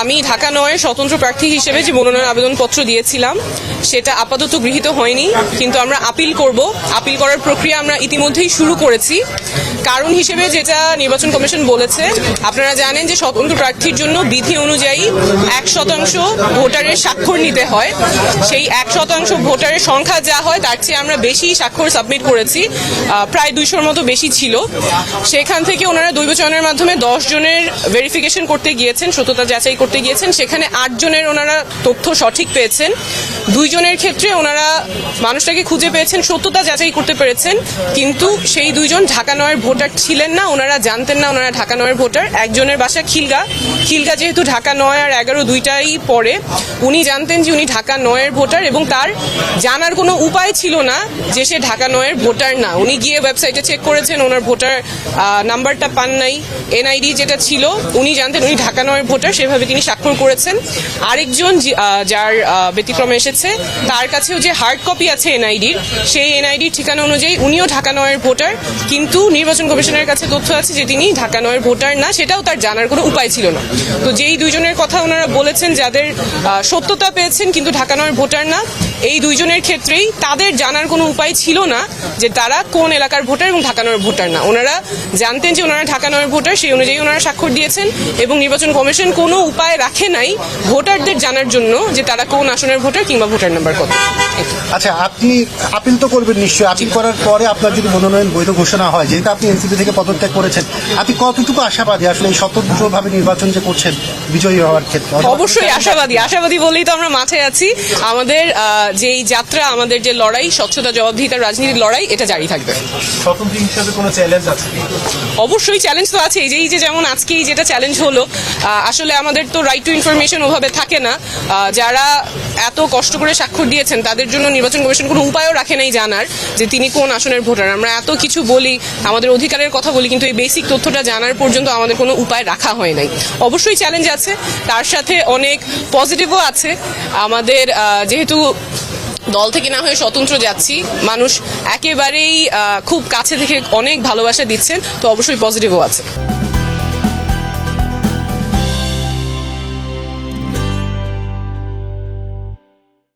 আমি ঢাকা ৯ স্বতন্ত্র প্রার্থী হিসেবে যে মনোনয়ন আবেদনপত্র দিয়েছিলাম সেটা আপাতত গৃহীত হয়নি, কিন্তু আমরা আপিল করব। আপিল করার প্রক্রিয়া আমরা ইতিমধ্যেই শুরু করেছি। কারণ হিসেবে যেটা নির্বাচন কমিশন বলেছে, আপনারা জানেন যে স্বতন্ত্র প্রার্থীর জন্য বিধি অনুযায়ী ১% ভোটারের স্বাক্ষর নিতে হয়। সেই ১% ভোটারের সংখ্যা যা হয় তার চেয়ে আমরা বেশি স্বাক্ষর সাবমিট করেছি, প্রায় ২০০-র মতো বেশি ছিল। সেখান থেকে ওনারা দৈব চয়নের মাধ্যমে ১০ জনের ভেরিফিকেশন করতে গিয়েছেন, সত্যতা যাচাই করতে গিয়েছেন। সেখানে ৮ জনের ওনারা তথ্য সঠিক পেয়েছেন। ২ জনের ক্ষেত্রে ওনারা মানুষটাকে খুঁজে পেয়েছেন, সত্যতা যাচাই করতে পেরেছেন, কিন্তু সেই ২ জন ঢাকা ৯-এর ভোটার ছিলেন না। ওনারা জানতেন না ওনারা ঢাকা ৯-এর ভোটার। একজনের বাসা খিলগা যেহেতু ঢাকা ৯ আর ১১ দুইটাই পড়ে, উনি জানতেন যে উনি ঢাকা ৯-এর ভোটার এবং তার জানার কোনো উপায় ছিল না যে সে ঢাকা ৯-এর ভোটার না। উনি গিয়ে ওয়েবসাইটে চেক করেছেন, ওনার ভোটার নাম্বারটা পান নাই, এনআইডি যেটা ছিল উনি জানতেন উনি ঢাকা ৯-এর ভোটার, সেভাবে তিনি স্বাক্ষর করেছেন। আরেকজন যার ব্যতিক্রমে এসেছে, তার কাছেও যে হার্ড কপি আছে এনআইডির, সেই এনআইডির ঠিকানা অনুযায়ী উনিও ঢাকা ৯-এর ভোটার, কিন্তু নির্বাচন কমিশনের কাছে তথ্য আছে যে তিনি ঢাকা ৯-এর ভোটার না, সেটাও তার জানার কোনো উপায় ছিল না। তো যেই ২ জনের কথা ওনারা বলেছেন যাদের সত্যতা পেয়েছেন কিন্তু ঢাকা ৯-এর ভোটার না, এই ২ জনের ক্ষেত্রেই তাদের জানার কোনো উপায় ছিল না যে তারা কোন এলাকার ভোটার এবং ঢাকা ৯-এর ভোটার না। ওনারা জানতেন যে ওনারা ঢাকা ৯-এর ভোটার, সেই অনুযায়ী ওনারা স্বাক্ষর দিয়েছেন এবং নির্বাচন কমিশন কোনো উপায় রাখে নাই ভোটারদের জানার জন্য যে তারা কোন আসনের ভোটার কিংবা ভোটার নাম্বার কত। আচ্ছা, আপনি আপিল তো করবেন নিশ্চয়ই। আপিল করার পরে আপনার যদি মনোনয়ন বৈধ ঘোষণা হয়, যেহেতু আপনি এনসিপি থেকে পদত্যাগ করেছেন, আপনি কতটুকু আশাবাদী আসলে এই স্বতন্ত্রভাবে নির্বাচন যে করছেন বিজয়ী হওয়ার ক্ষেত্রে? অবশ্যই আশাবাদী বলেই তো আমরা মাঠে আছি। আমাদের যেই যাত্রা, আমাদের যে লড়াই, স্বচ্ছতা জবাবদিহিতার রাজনীতির লড়াই, এটা জারি থাকবে। স্বতন্ত্র হিসাবে কোনো চ্যালেঞ্জ আছে? অবশ্যই চ্যালেঞ্জ তো আছে। এই যে যেমন আজকেই যেটা চ্যালেঞ্জ হলো, আসলে আমাদের তো রাইট টু ইনফরমেশন ওভাবে থাকে না। যারা এত কষ্ট করে স্বাক্ষর দিয়েছেন তাদের জন্য নির্বাচন কমিশন কোনো উপায়ও রাখে নাই জানার যে তিনি কোন আসনের ভোটার। আমরা এত কিছু বলি, আমাদের অধিকারের কথা বলি, কিন্তু এই বেসিক তথ্যটা জানার পর্যন্ত আমাদের কোনো উপায় রাখা হয় নাই। অবশ্যই চ্যালেঞ্জ আছে, তার সাথে অনেক পজিটিভও আছে। আমাদের যেহেতু দল থেকে না হয়ে স্বতন্ত্র যাচ্ছি, মানুষ একেবারেই খুব কাছে থেকে অনেক ভালোবাসা দিচ্ছেন, তো অবশ্যই পজিটিভও আছে।